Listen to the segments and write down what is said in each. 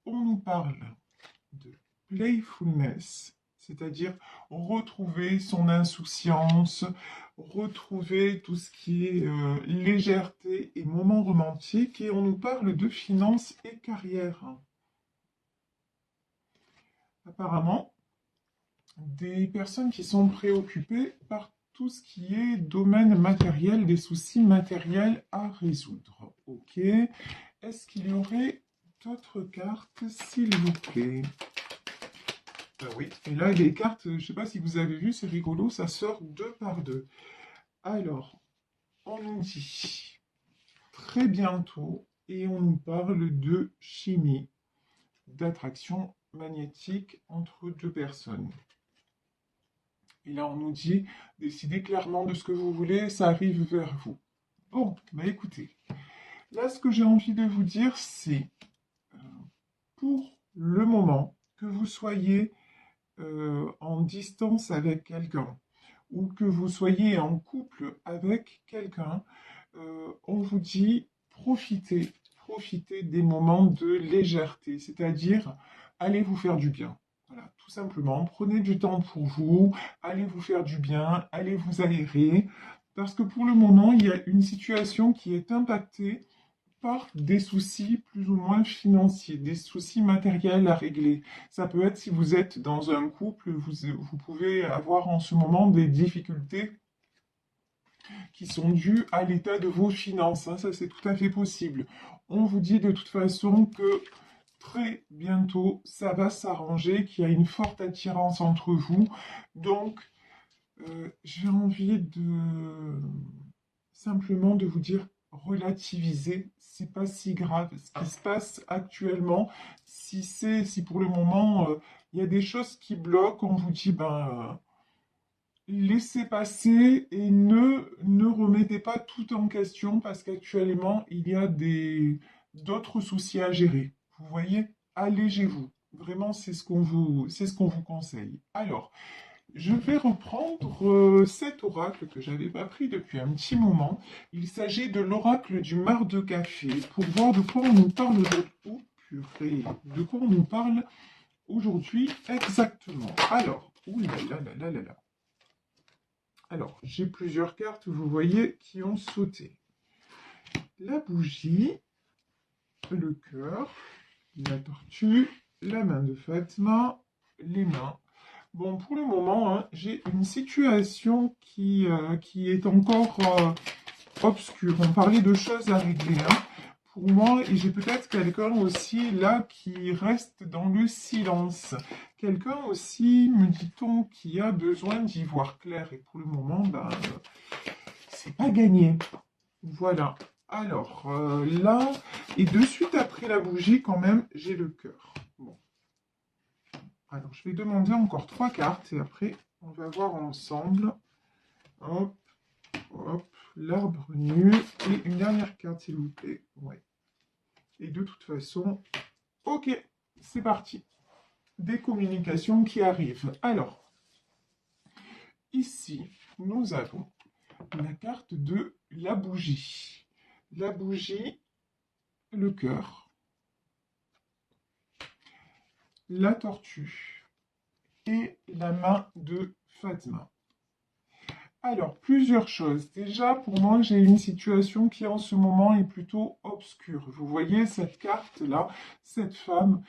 on nous parle de playfulness, c'est-à-dire retrouver son insouciance, retrouver tout ce qui est légèreté et moments romantiques, et on nous parle de finances et carrière. Apparemment, des personnes qui sont préoccupées par tout ce qui est domaine matériel, des soucis matériels à résoudre. Ok. Est-ce qu'il y aurait d'autres cartes, s'il vous plaît? Oui. Et là, les cartes, je ne sais pas si vous avez vu, c'est rigolo, ça sort deux par deux. Alors, on nous dit très bientôt, et on nous parle de chimie, d'attraction magnétique entre deux personnes. Et là, on nous dit, décidez clairement de ce que vous voulez, ça arrive vers vous. Bon, bah écoutez, là, ce que j'ai envie de vous dire, c'est, euh, pour le moment, que vous soyez en distance avec quelqu'un ou que vous soyez en couple avec quelqu'un, on vous dit profitez, profitez des moments de légèreté, c'est-à-dire allez vous faire du bien. Voilà, tout simplement, prenez du temps pour vous, allez vous faire du bien, allez vous aérer, parce que pour le moment, il y a une situation qui est impactée par des soucis plus ou moins financiers, des soucis matériels à régler. Ça peut être si vous êtes dans un couple, vous pouvez avoir en ce moment des difficultés qui sont dues à l'état de vos finances, hein. Ça, c'est tout à fait possible. On vous dit de toute façon que très bientôt, ça va s'arranger, qu'il y a une forte attirance entre vous. Donc, j'ai envie de simplement de vous dire relativiser, c'est pas si grave ce qui se passe actuellement. Si pour le moment il y a des choses qui bloquent, on vous dit laissez passer et ne remettez pas tout en question parce qu'actuellement il y a d'autres soucis à gérer. Vous voyez, allégez-vous. Vraiment, c'est ce qu'on vous conseille. Alors, je vais reprendre cet oracle que j'avais pas pris depuis un petit moment. Il s'agit de l'oracle du mar de café pour voir de quoi on nous parle aujourd'hui. Oh, purée, de quoi on nous parle aujourd'hui exactement. Alors, ouh là là. Alors, j'ai plusieurs cartes, vous voyez, qui ont sauté. La bougie, le cœur, la tortue, la main de Fatma, les mains. Bon, pour le moment, hein, j'ai une situation qui est encore obscure. On parlait de choses à régler, hein, pour moi, et j'ai peut-être quelqu'un aussi là qui reste dans le silence. Quelqu'un aussi, me dit-on, qui a besoin d'y voir clair. Et pour le moment, c'est pas gagné. Voilà. Alors, là, et de suite après la bougie, quand même, j'ai le cœur. Bon. Alors, je vais demander encore trois cartes et après, on va voir ensemble. Hop, hop, l'arbre nu. Et une dernière carte, s'il vous plaît. Ouais. Et de toute façon, ok, c'est parti. Des communications qui arrivent. Alors, ici, nous avons la carte de la bougie. La bougie, le cœur, la tortue et la main de Fatma. Alors, plusieurs choses. Déjà, pour moi, j'ai une situation qui en ce moment est plutôt obscure. Vous voyez cette carte-là, cette femme,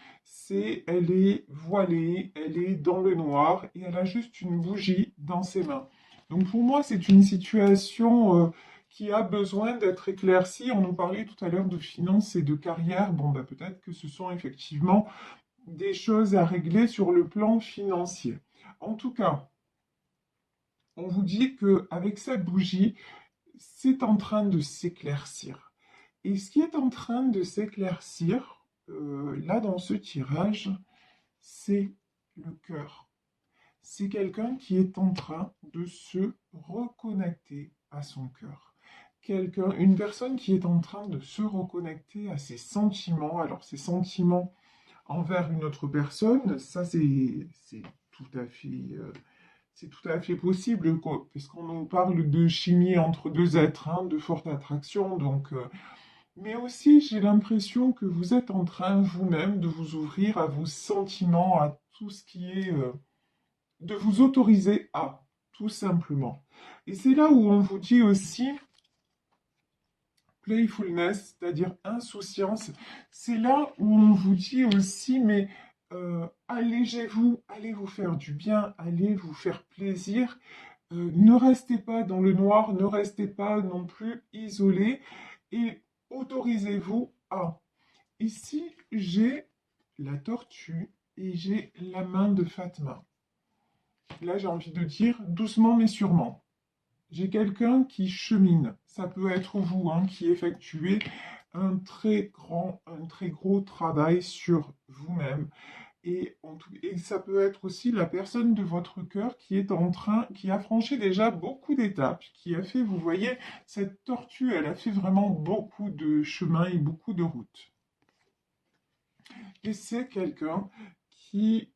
elle est voilée, elle est dans le noir et elle a juste une bougie dans ses mains. Donc pour moi, c'est une situation qui a besoin d'être éclaircie. On nous parlait tout à l'heure de finances et de carrière. Bon, peut-être que ce sont effectivement des choses à régler sur le plan financier. En tout cas, on vous dit que avec cette bougie, c'est en train de s'éclaircir. Et ce qui est en train de s'éclaircir, là dans ce tirage, c'est le cœur. C'est quelqu'un qui est en train de se reconnecter à son cœur. Une personne qui est en train de se reconnecter à ses sentiments. Alors, ses sentiments envers une autre personne, ça c'est tout à fait c'est tout à fait possible, puisqu'on nous parle de chimie entre deux êtres, hein, de forte attraction. Donc, Mais aussi, j'ai l'impression que vous êtes en train vous-même de vous ouvrir à vos sentiments, à tout ce qui est... de vous autoriser à, tout simplement. Et c'est là où on vous dit aussi playfulness, c'est-à-dire insouciance. C'est là où on vous dit aussi, mais allégez-vous, allez vous faire du bien, allez vous faire plaisir. Ne restez pas dans le noir, ne restez pas non plus isolé et autorisez-vous à. Ici, j'ai la tortue et j'ai la main de Fatma. Là, j'ai envie de dire doucement mais sûrement. J'ai quelqu'un qui chemine. Ça peut être vous, hein, qui effectuez un très gros travail sur vous-même. Et ça peut être aussi la personne de votre cœur qui est en train, qui a franchi déjà beaucoup d'étapes, qui a fait, vous voyez, cette tortue, elle a fait vraiment beaucoup de chemin et beaucoup de routes. Et c'est quelqu'un qui,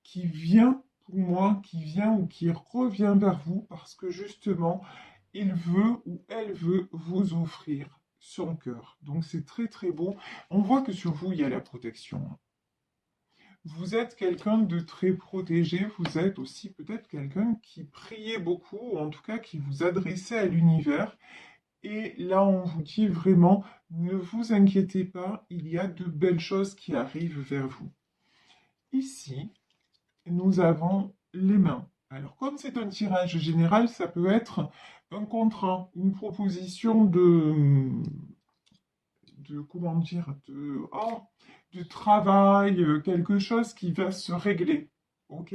qui vient pour moi, qui vient ou qui revient vers vous parce que justement, il veut ou elle veut vous offrir son cœur. Donc c'est très très beau. On voit que sur vous, il y a la protection. Vous êtes quelqu'un de très protégé, vous êtes aussi peut-être quelqu'un qui priait beaucoup, ou en tout cas qui vous adressait à l'univers. Et là, on vous dit vraiment, ne vous inquiétez pas, il y a de belles choses qui arrivent vers vous. Ici, nous avons les mains. Alors, comme c'est un tirage général, ça peut être un contrat, une proposition de comment dire, de travail, quelque chose qui va se régler. OK?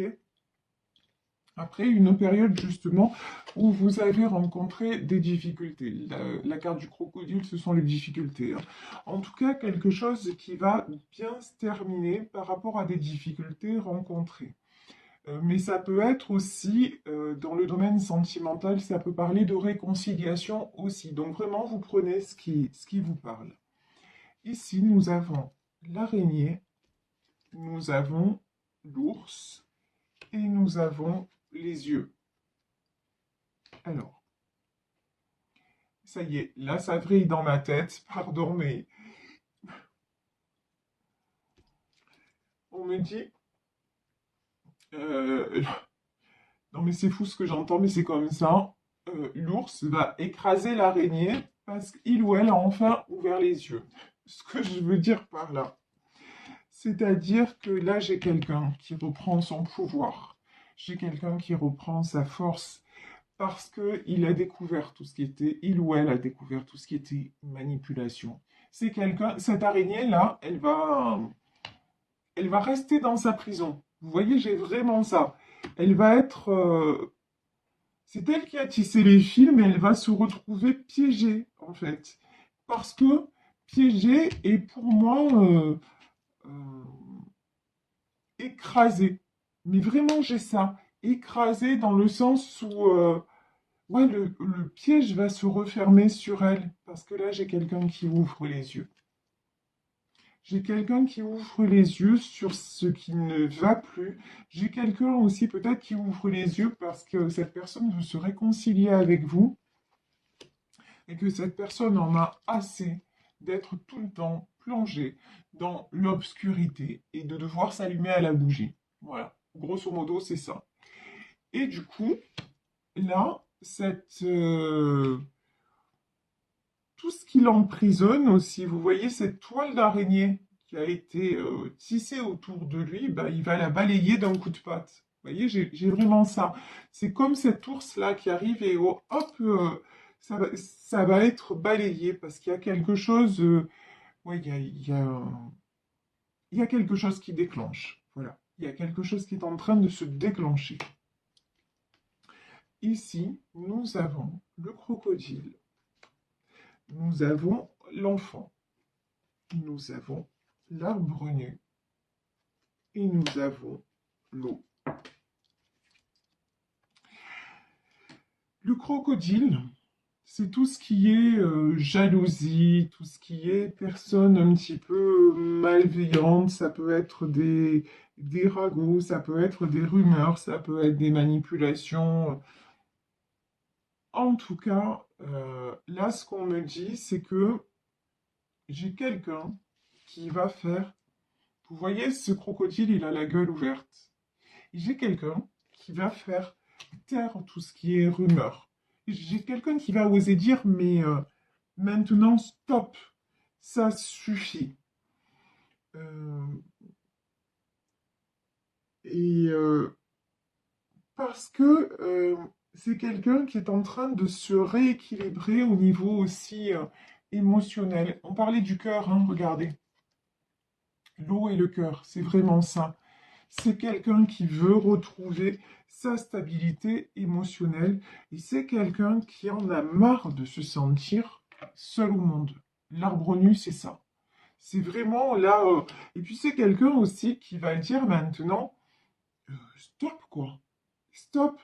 Après une période justement où vous avez rencontré des difficultés. La carte du crocodile, ce sont les difficultés, hein. En tout cas, quelque chose qui va bien se terminer par rapport à des difficultés rencontrées. Mais ça peut être aussi, dans le domaine sentimental, ça peut parler de réconciliation aussi. Donc vraiment, vous prenez ce qui vous parle. Ici, nous avons l'araignée, nous avons l'ours et nous avons les yeux. Alors, ça y est, là, ça vrille dans ma tête. Pardon, mais on me dit... euh, non, mais c'est fou ce que j'entends, mais c'est comme ça. L'ours va écraser l'araignée parce qu'il ou elle a enfin ouvert les yeux. Ce que je veux dire par là, c'est-à-dire que là, j'ai quelqu'un qui reprend son pouvoir. J'ai quelqu'un qui reprend sa force parce qu'il a découvert tout ce qui était, il ou elle a découvert tout ce qui était manipulation. C'est quelqu'un, cette araignée-là, elle va rester dans sa prison. Vous voyez, j'ai vraiment ça. Elle va être, c'est elle qui a tissé les fils, mais elle va se retrouver piégée, en fait. Parce que piégée est pour moi euh, écrasée. Mais vraiment, j'ai ça. Écrasée dans le sens où ouais, le piège va se refermer sur elle. Parce que là, j'ai quelqu'un qui ouvre les yeux. J'ai quelqu'un qui ouvre les yeux sur ce qui ne va plus. J'ai quelqu'un aussi peut-être qui ouvre les yeux parce que cette personne veut se réconcilier avec vous et que cette personne en a assez d'être tout le temps plongée dans l'obscurité et de devoir s'allumer à la bougie. Voilà, grosso modo, c'est ça. Et du coup, là, tout ce qui l'emprisonne aussi, vous voyez cette toile d'araignée qui a été tissée autour de lui, bah, il va la balayer d'un coup de patte. Vous voyez, j'ai vraiment ça. C'est comme cet ours-là qui arrive et oh, hop, ça va être balayé parce qu'il y a quelque chose, ouais, il y a quelque chose qui déclenche. Voilà, il y a quelque chose qui est en train de se déclencher. Ici, nous avons le crocodile, nous avons l'enfant, nous avons l'arbre nu et nous avons l'eau. Le crocodile, c'est tout ce qui est jalousie, tout ce qui est personne un petit peu malveillante. Ça peut être des ragots, ça peut être des rumeurs, ça peut être des manipulations. En tout cas, là, ce qu'on me dit, c'est que j'ai quelqu'un qui va faire... Vous voyez, ce crocodile, il a la gueule ouverte. J'ai quelqu'un qui va faire taire tout ce qui est rumeur. J'ai quelqu'un qui va oser dire, mais maintenant, stop, ça suffit. Euh, et parce que c'est quelqu'un qui est en train de se rééquilibrer au niveau aussi émotionnel. On parlait du cœur, hein, regardez. L'eau et le cœur, c'est vraiment ça. C'est quelqu'un qui veut retrouver sa stabilité émotionnelle et c'est quelqu'un qui en a marre de se sentir seul au monde. L'arbre nu, c'est ça. C'est vraiment là. Et puis c'est quelqu'un aussi qui va dire maintenant, stop quoi. Stop.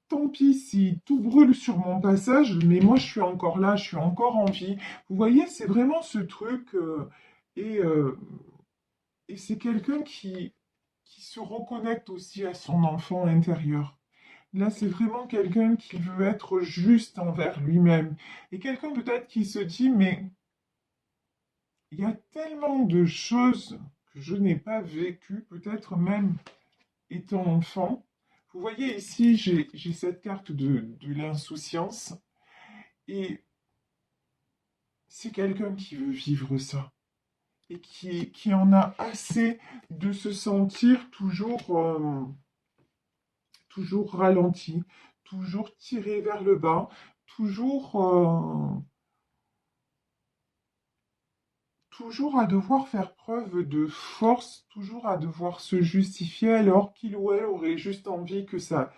Tant pis si tout brûle sur mon passage, mais moi je suis encore là, je suis encore en vie. Vous voyez, c'est vraiment ce truc. Et, euh, et c'est quelqu'un qui se reconnecte aussi à son enfant intérieur. Là, c'est vraiment quelqu'un qui veut être juste envers lui-même. Et quelqu'un peut-être qui se dit, mais il y a tellement de choses que je n'ai pas vécues, peut-être même étant enfant. Vous voyez ici, j'ai cette carte de l'insouciance. Et c'est quelqu'un qui veut vivre ça. Et qui en a assez de se sentir toujours ralenti, toujours tiré vers le bas, toujours à devoir faire preuve de force, toujours à devoir se justifier alors qu'il ou elle aurait juste envie que ça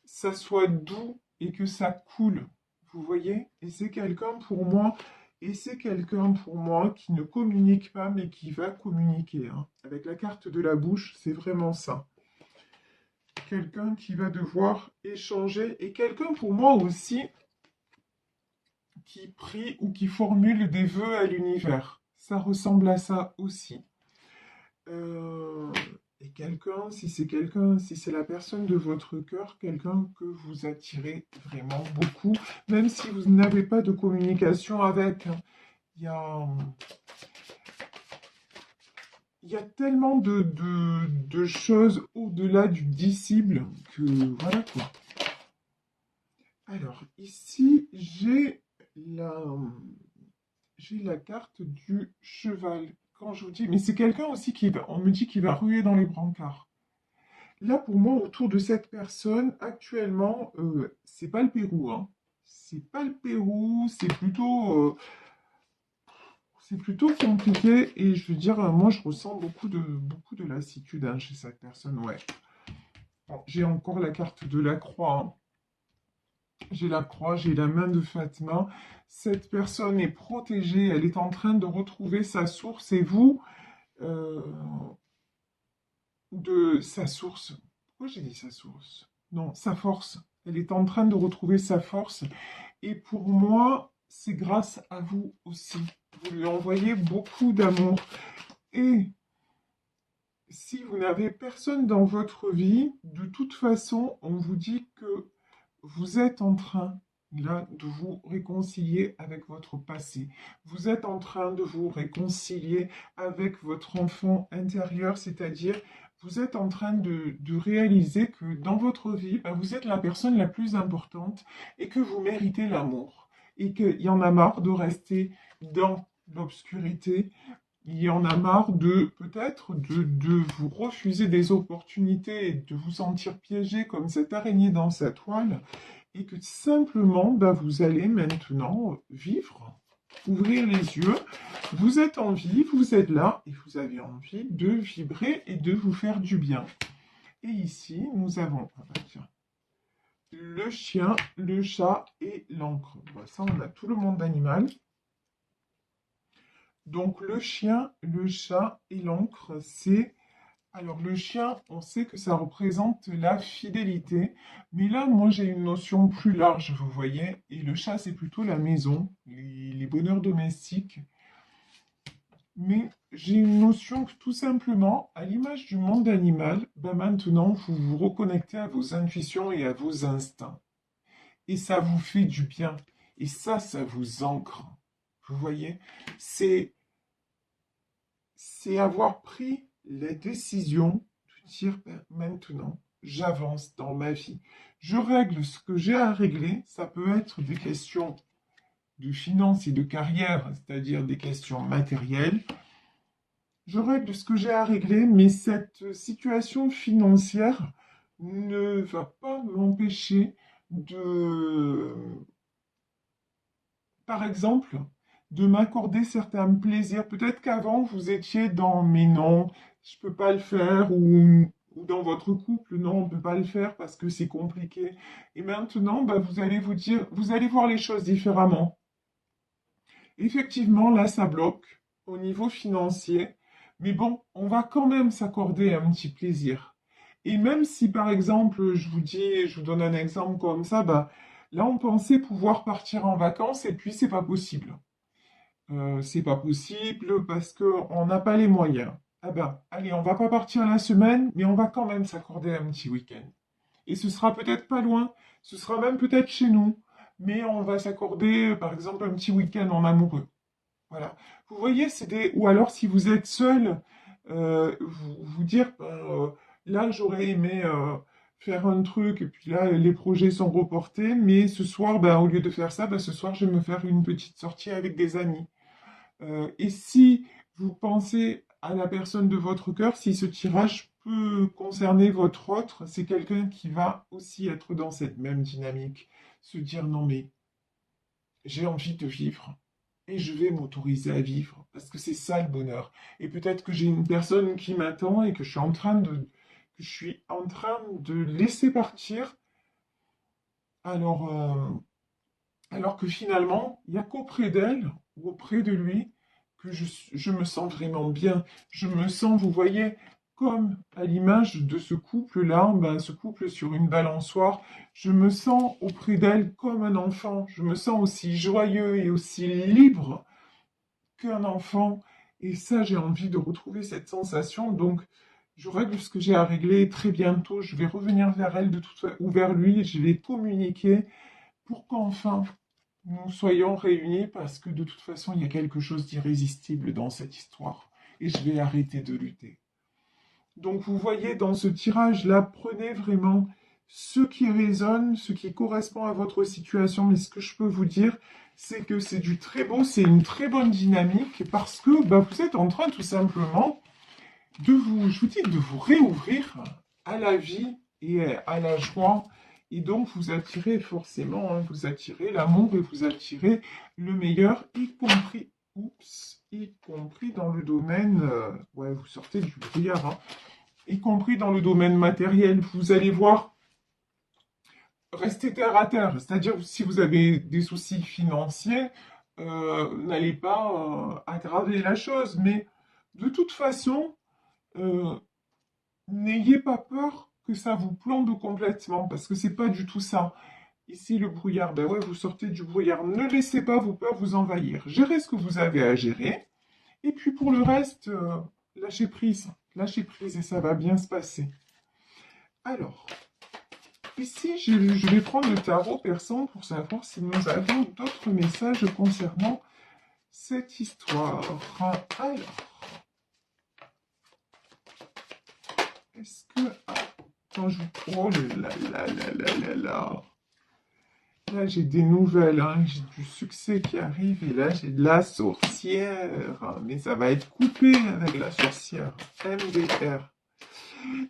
soit doux et que ça coule. Vous voyez? Et c'est quelqu'un pour moi, et c'est quelqu'un pour moi qui ne communique pas mais qui va communiquer, hein. Avec la carte de la bouche, c'est vraiment ça. Quelqu'un qui va devoir échanger et quelqu'un pour moi aussi qui prie ou qui formule des vœux à l'univers. Ça ressemble à ça aussi. Euh, et quelqu'un, si c'est la personne de votre cœur, quelqu'un que vous attirez vraiment beaucoup, même si vous n'avez pas de communication avec, hein. Il y a, il y a tellement de choses au-delà du disciple que voilà quoi. Alors, ici, la, j'ai la carte du cheval. Quand je vous dis, mais c'est quelqu'un aussi on me dit qu'il va ruer dans les brancards. Là, pour moi, autour de cette personne, actuellement, c'est pas le Pérou, hein. C'est pas le Pérou, c'est plutôt compliqué. Et je veux dire, moi, je ressens beaucoup de lassitude hein, chez cette personne, ouais. Bon, j'ai encore la carte de la croix, hein. J'ai la croix, j'ai la main de Fatma. Cette personne est protégée, elle est en train de retrouver sa source. Et vous, euh, de sa source. Pourquoi j'ai dit sa source? Non, sa force. Elle est en train de retrouver sa force. Et pour moi, c'est grâce à vous aussi. Vous lui envoyez beaucoup d'amour. Et si vous n'avez personne dans votre vie, de toute façon, on vous dit que vous êtes en train, là, de vous réconcilier avec votre passé. Vous êtes en train de vous réconcilier avec votre enfant intérieur, c'est-à-dire vous êtes en train de réaliser que dans votre vie, ben, vous êtes la personne la plus importante et que vous méritez l'amour. Et qu'il y en a marre de rester dans l'obscurité, il y en a marre de peut-être de vous refuser des opportunités et de vous sentir piégé comme cette araignée dans sa toile et que simplement bah, vous allez maintenant vivre, ouvrir les yeux, vous êtes en vie, vous êtes là et vous avez envie de vibrer et de vous faire du bien. Et ici, nous avons ah bah tiens, le chien, le chat et l'encre. Bah, ça, on a tout le monde animal. Donc le chien, le chat et l'encre, c'est... Alors le chien, on sait que ça représente la fidélité, mais là, moi j'ai une notion plus large, vous voyez, et le chat, c'est plutôt la maison, les bonheurs domestiques. Mais j'ai une notion que tout simplement, à l'image du monde animal, ben maintenant, vous vous reconnectez à vos intuitions et à vos instincts. Et ça vous fait du bien. Et ça vous ancre. Vous voyez, c'est c'est avoir pris la décision de dire ben, maintenant, j'avance dans ma vie. Je règle ce que j'ai à régler. Ça peut être des questions de finances et de carrière, c'est-à-dire des questions matérielles. Je règle ce que j'ai à régler, mais cette situation financière ne va pas m'empêcher de, par exemple, de m'accorder certains plaisirs. Peut-être qu'avant, vous étiez dans mais non, je peux pas le faire, ou dans votre couple, non, on peut pas le faire parce que c'est compliqué. Et maintenant, bah, vous allez vous dire, vous allez voir les choses différemment. Effectivement, là, ça bloque au niveau financier, mais bon, on va quand même s'accorder un petit plaisir. Et même si, par exemple, je vous dis, je vous donne un exemple comme ça, bah, là, on pensait pouvoir partir en vacances et puis c'est pas possible. C'est pas possible parce qu'on n'a pas les moyens. Ah ben, allez, on va pas partir la semaine, mais on va quand même s'accorder un petit week-end. Et ce sera peut-être pas loin, ce sera même peut-être chez nous, mais on va s'accorder, par exemple, un petit week-end en amoureux. Voilà. Vous voyez, c'est des... Ou alors, si vous êtes seul, vous dire, ben, là, j'aurais aimé faire un truc, et puis là, les projets sont reportés, mais ce soir, ben, au lieu de faire ça, ben, ce soir, je vais me faire une petite sortie avec des amis. Et si vous pensez à la personne de votre cœur, si ce tirage peut concerner votre autre, c'est quelqu'un qui va aussi être dans cette même dynamique. Se dire, non, mais j'ai envie de vivre et je vais m'autoriser à vivre parce que c'est ça le bonheur. Et peut-être que j'ai une personne qui m'attend et que je suis en train de laisser partir alors, alors que finalement, il n'y a qu'auprès d'elle ou auprès de lui que je me sens vraiment bien. Je me sens, vous voyez, comme à l'image de ce couple-là, ben, ce couple sur une balançoire, je me sens auprès d'elle comme un enfant. Je me sens aussi joyeux et aussi libre qu'un enfant. Et ça, j'ai envie de retrouver cette sensation. Donc, je règle ce que j'ai à régler très bientôt. Je vais revenir vers elle ou vers lui. Je vais communiquer pour qu'enfin nous soyons réunis parce que de toute façon, il y a quelque chose d'irrésistible dans cette histoire. Et je vais arrêter de lutter. Donc, vous voyez, dans ce tirage-là, prenez vraiment ce qui résonne, ce qui correspond à votre situation. Mais ce que je peux vous dire, c'est que c'est du très beau, c'est une très bonne dynamique parce que bah, vous êtes en train tout simplement de vous, je vous dis, de vous réouvrir à la vie et à la joie. Et donc, vous attirez forcément, hein, vous attirez l'amour et vous attirez le meilleur, y compris dans le domaine, ouais, vous sortez du brouillard, hein, y compris dans le domaine matériel. Vous allez voir, restez terre à terre. C'est-à-dire, si vous avez des soucis financiers, n'allez pas aggraver la chose. Mais de toute façon, euh, n'ayez pas peur que ça vous plombe complètement, parce que c'est pas du tout ça. Ici, le brouillard, ben ouais, vous sortez du brouillard. Ne laissez pas vos peurs vous envahir. Gérez ce que vous avez à gérer. Et puis pour le reste, lâchez prise. Lâchez prise et ça va bien se passer. Alors, ici, je vais prendre le tarot persan pour savoir si nous avons d'autres messages concernant cette histoire. Alors, est-ce que... Ah, quand je... Oh là là là là là là là. Là, j'ai des nouvelles, hein. J'ai du succès qui arrive et là, j'ai de la sorcière. Mais ça va être coupé avec la sorcière. MDR.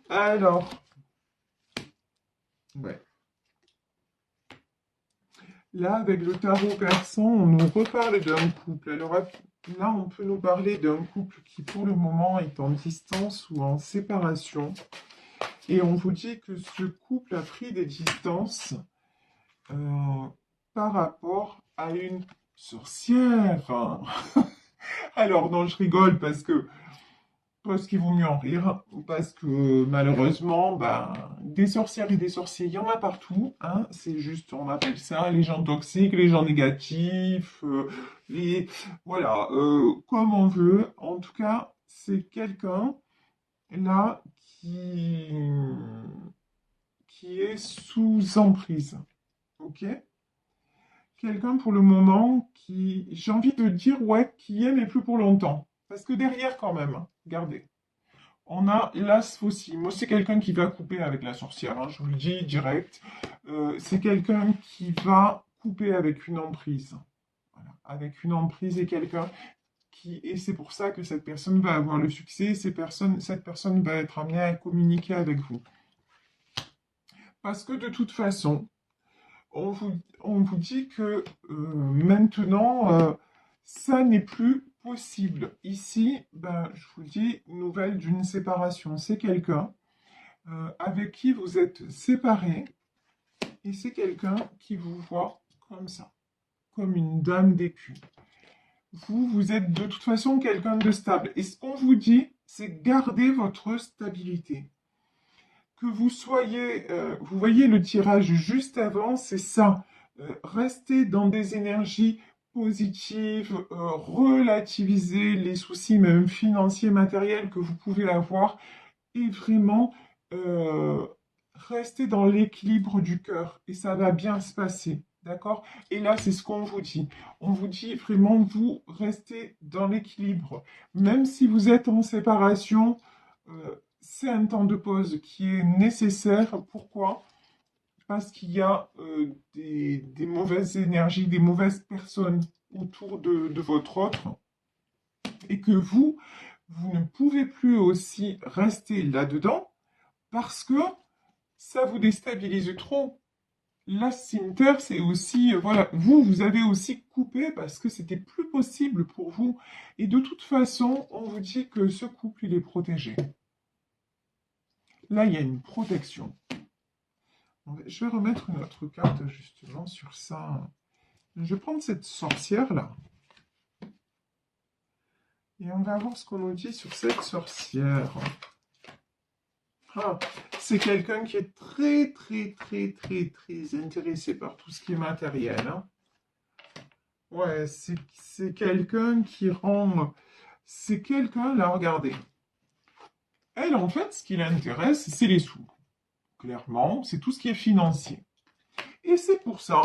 Alors, ouais. Là, avec le tarot persan, on nous reparle d'un couple. Alors là, on peut nous parler d'un couple qui, pour le moment, est en distance ou en séparation. Et on vous dit que ce couple a pris des distances par rapport à une sorcière. Alors non, je rigole parce qu'il vaut mieux en rire, parce que malheureusement, ben, des sorcières et des sorciers, il y en a partout, hein, c'est juste, on appelle ça les gens toxiques, les gens négatifs, voilà, comme on veut. En tout cas, c'est quelqu'un là qui est sous emprise, ok? Quelqu'un pour le moment qui, j'ai envie de dire, ouais, qui est, mais plus pour longtemps. Parce que derrière, quand même, hein, regardez, on a l'as faucille. Moi, c'est quelqu'un qui va couper avec la sorcière, hein, je vous le dis direct. C'est quelqu'un qui va couper avec une emprise. Voilà, avec une emprise et quelqu'un qui... Et c'est pour ça que cette personne va avoir le succès, cette personne va être amenée à communiquer avec vous. Parce que de toute façon, on vous dit que maintenant, ça n'est plus possible. Ici, ben, je vous dis, nouvelle d'une séparation. C'est quelqu'un avec qui vous êtes séparés et c'est quelqu'un qui vous voit comme ça, comme une dame d'écu. Vous êtes de toute façon quelqu'un de stable. Et ce qu'on vous dit, c'est garder votre stabilité. Que vous soyez, vous voyez le tirage juste avant, c'est ça. Restez dans des énergies positives, relativiser les soucis même financiers, matériels que vous pouvez avoir et vraiment rester dans l'équilibre du cœur et ça va bien se passer. D'accord? Et là, c'est ce qu'on vous dit. On vous dit vraiment, vous restez dans l'équilibre. Même si vous êtes en séparation, c'est un temps de pause qui est nécessaire. Pourquoi? Parce qu'il y a des mauvaises énergies, des mauvaises personnes autour de votre autre et que vous ne pouvez plus aussi rester là-dedans parce que ça vous déstabilise trop. La Sinter, c'est aussi, voilà, vous avez aussi coupé parce que c'était plus possible pour vous. Et de toute façon, on vous dit que ce couple, il est protégé. Là, il y a une protection. Je vais remettre une autre carte, justement, sur ça. Je vais prendre cette sorcière-là. Et on va voir ce qu'on nous dit sur cette sorcière. Ah, c'est quelqu'un qui est très, très, très, très, très intéressé par tout ce qui est matériel. Hein. Ouais, c'est quelqu'un qui rend... C'est quelqu'un, là, regardez. Elle, en fait, ce qui l'intéresse, c'est les sous. Clairement, c'est tout ce qui est financier. Et c'est pour ça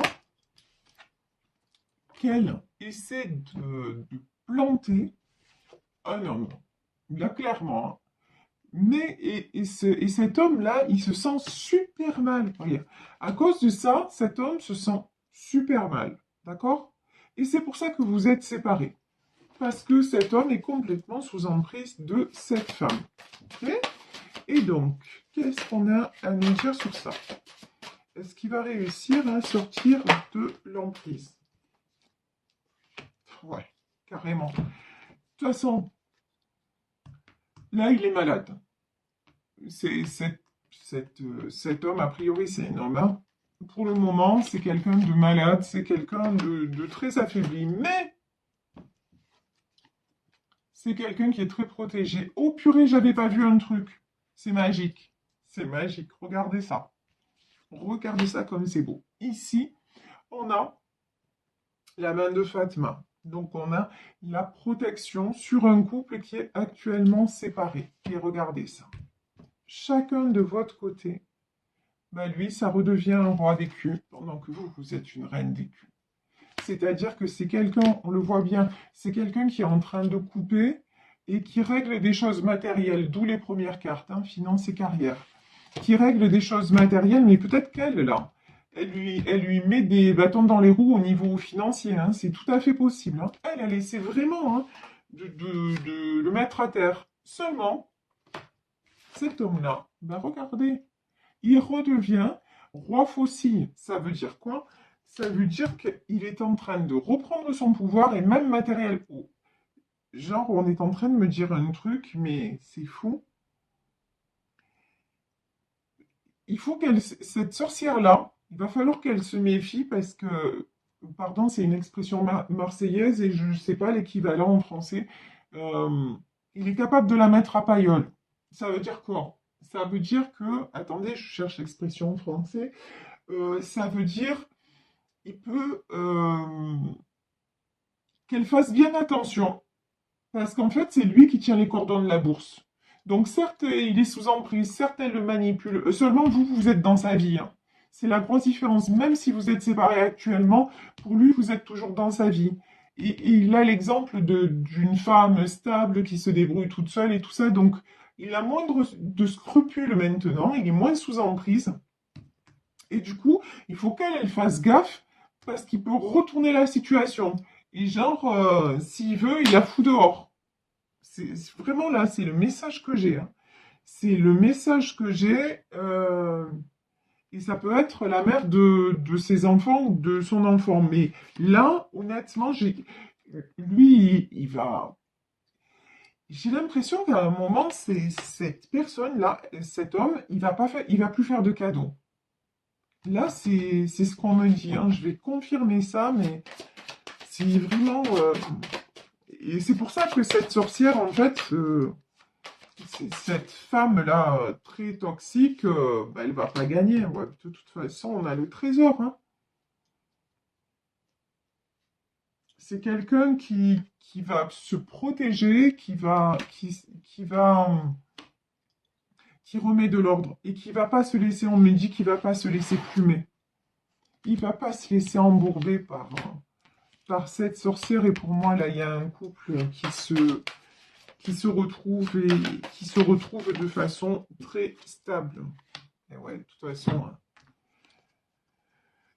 qu'elle essaie de planter un homme. Là, clairement. Hein. Mais, et cet homme-là, il se sent super mal. Regarde. À cause de ça, cet homme se sent super mal. D'accord? Et c'est pour ça que vous êtes séparés. Parce que cet homme est complètement sous emprise de cette femme. Ok? Et donc, qu'est-ce qu'on a à nous dire sur ça? Est-ce qu'il va réussir à sortir de l'emprise? Ouais, carrément. De toute façon, là, il est malade. Cet homme, a priori, c'est un homme. Hein. Pour le moment, c'est quelqu'un de malade, c'est quelqu'un de très affaibli. Mais c'est quelqu'un qui est très protégé. Oh purée, j'avais pas vu un truc. C'est magique. C'est magique. Regardez ça. Regardez ça comme c'est beau. Ici, on a la main de Fatma. Donc, on a la protection sur un couple qui est actuellement séparé. Et regardez ça. Chacun de votre côté, bah lui, ça redevient un roi d'écu, pendant que vous êtes une reine d'écu. C'est-à-dire que c'est quelqu'un, on le voit bien, c'est quelqu'un qui est en train de couper et qui règle des choses matérielles, d'où les premières cartes, hein, finance et carrière, qui règle des choses matérielles, mais peut-être qu'elle, là, elle lui met des bâtons dans les roues au niveau financier, hein, c'est tout à fait possible. Hein. Elle essaie vraiment hein, de le mettre à terre. Seulement, cet homme-là, ben regardez, il redevient roi faucille. Ça veut dire quoi? Ça veut dire qu'il est en train de reprendre son pouvoir et même matériel. Oh. Genre, on est en train de me dire un truc, mais c'est fou. Il faut cette sorcière-là, il va falloir qu'elle se méfie parce que, pardon, c'est une expression marseillaise et je ne sais pas l'équivalent en français. Il est capable de la mettre à paillole. Ça veut dire quoi? Ça veut dire que, attendez, je cherche l'expression en français. Ça veut dire, il peut qu'elle fasse bien attention parce qu'en fait, c'est lui qui tient les cordons de la bourse. Donc certes, il est sous emprise, certes, elle le manipule. Seulement, vous êtes dans sa vie. Hein. C'est la grosse différence. Même si vous êtes séparés actuellement, pour lui, vous êtes toujours dans sa vie. il a l'exemple d'une femme stable qui se débrouille toute seule et tout ça, donc il a moins de scrupules maintenant, il est moins sous emprise. Et du coup, il faut qu'elle fasse gaffe parce qu'il peut retourner la situation. Et genre, s'il veut, il la fout dehors. C'est vraiment là, c'est le message que j'ai, hein. C'est le message que j'ai. Et ça peut être la mère de ses enfants ou de son enfant. Mais là, honnêtement, lui, il va. J'ai l'impression qu'à un moment, cette personne-là, cet homme, il va plus faire de cadeaux. Là, c'est ce qu'on me dit, hein. Je vais confirmer ça, mais c'est vraiment. Et c'est pour ça que cette sorcière, en fait, cette femme-là, très toxique, bah, elle va pas gagner. Ouais, de toute façon, on a le trésor, hein. C'est quelqu'un qui va se protéger, qui remet de l'ordre et qui va pas se laisser, on me dit qu'il va pas se laisser plumer. Il va pas se laisser embourber par cette sorcière. Et pour moi, là, il y a un couple qui se retrouve et qui se retrouve de façon très stable. Et ouais, de toute façon, hein,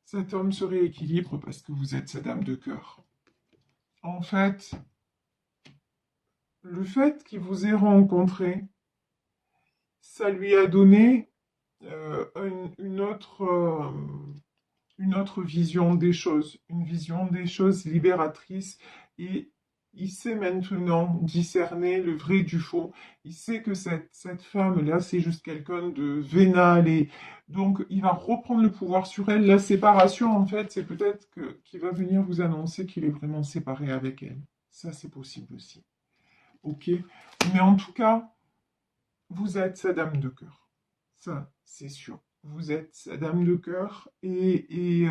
cet homme se rééquilibre parce que vous êtes sa dame de cœur. En fait, le fait qu'il vous ait rencontré, ça lui a donné une autre vision des choses libératrices. Et il sait maintenant discerner le vrai du faux. Il sait que cette femme-là, c'est juste quelqu'un de vénal. Et donc, il va reprendre le pouvoir sur elle. La séparation, en fait, c'est peut-être qu'il va venir vous annoncer qu'il est vraiment séparé avec elle. Ça, c'est possible aussi. Ok? Mais en tout cas, vous êtes sa dame de cœur. Ça, c'est sûr. Vous êtes sa dame de cœur et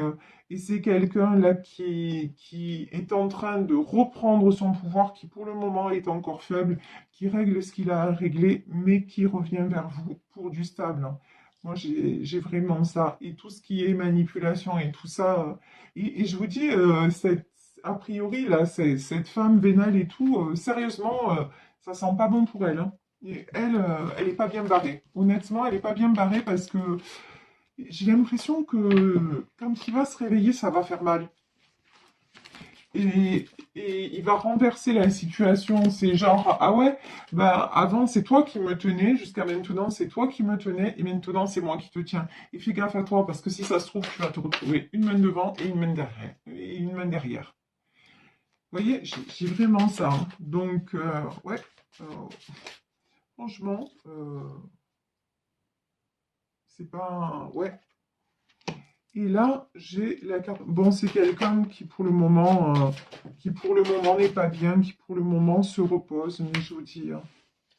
c'est quelqu'un là qui est en train de reprendre son pouvoir, qui pour le moment est encore faible, qui règle ce qu'il a à régler, mais qui revient vers vous pour du stable, hein. Moi, j'ai vraiment ça. Et tout ce qui est manipulation et tout ça. Et je vous dis, a priori, là, cette femme vénale et tout, sérieusement, ça sent pas bon pour elle, hein. Et elle, elle est pas bien barrée. Honnêtement, elle est pas bien barrée parce que j'ai l'impression que quand il va se réveiller, ça va faire mal. Et il va renverser la situation. C'est genre, ah ouais, bah avant c'est toi qui me tenais, jusqu'à maintenant c'est toi qui me tenais, et maintenant c'est moi qui te tiens. Et fais gaffe à toi, parce que si ça se trouve, tu vas te retrouver une main devant et une main derrière. Et une main derrière. Vous voyez, j'ai vraiment ça, hein. Donc, ouais, euh, franchement, c'est pas. Ouais. Et là, j'ai la carte. Bon, c'est quelqu'un qui pour le moment n'est pas bien, qui pour le moment se repose, mais je vous dis, hein,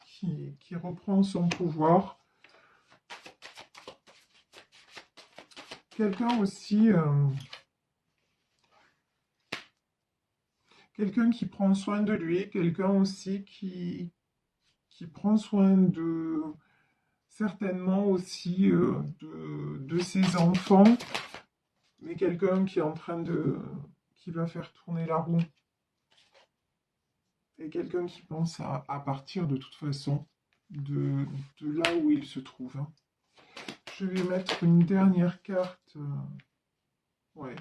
qui reprend son pouvoir. Quelqu'un aussi, quelqu'un qui prend soin de lui, quelqu'un aussi qui prend soin de, certainement aussi de ses enfants, mais quelqu'un qui est en train qui va faire tourner la roue. Et quelqu'un qui pense à partir de toute façon de là où il se trouve, hein. Je vais mettre une dernière carte. Ouais.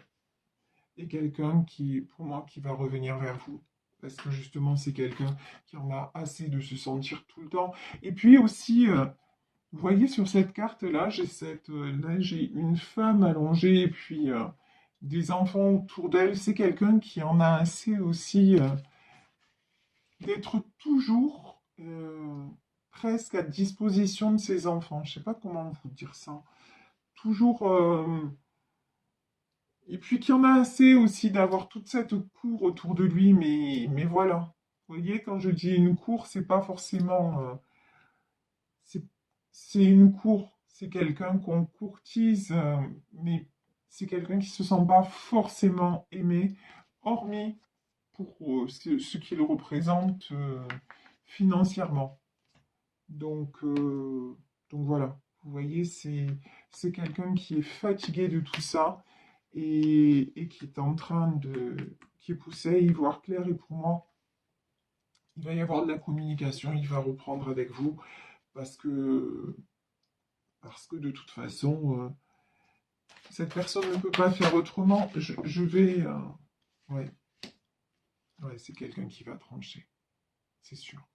Et quelqu'un qui, pour moi, qui va revenir vers vous. Parce que justement, c'est quelqu'un qui en a assez de se sentir tout le temps. Et puis aussi, vous voyez sur cette carte-là, là, j'ai une femme allongée et puis des enfants autour d'elle. C'est quelqu'un qui en a assez aussi d'être toujours presque à disposition de ses enfants. Je sais pas comment vous dire ça. Toujours. Et puis qu'il y en a assez aussi d'avoir toute cette cour autour de lui, mais voilà. Vous voyez, quand je dis une cour, c'est pas forcément. C'est c'est une cour, c'est quelqu'un qu'on courtise, mais c'est quelqu'un qui se sent pas forcément aimé, hormis pour ce qu'il représente financièrement. Donc, euh, donc voilà, vous voyez, c'est quelqu'un qui est fatigué de tout ça et qui est en train qui est poussé à y voir clair. Et pour moi, il va y avoir de la communication, il va reprendre avec vous parce que, de toute façon, cette personne ne peut pas faire autrement. Je vais... ouais, ouais, c'est quelqu'un qui va trancher, c'est sûr.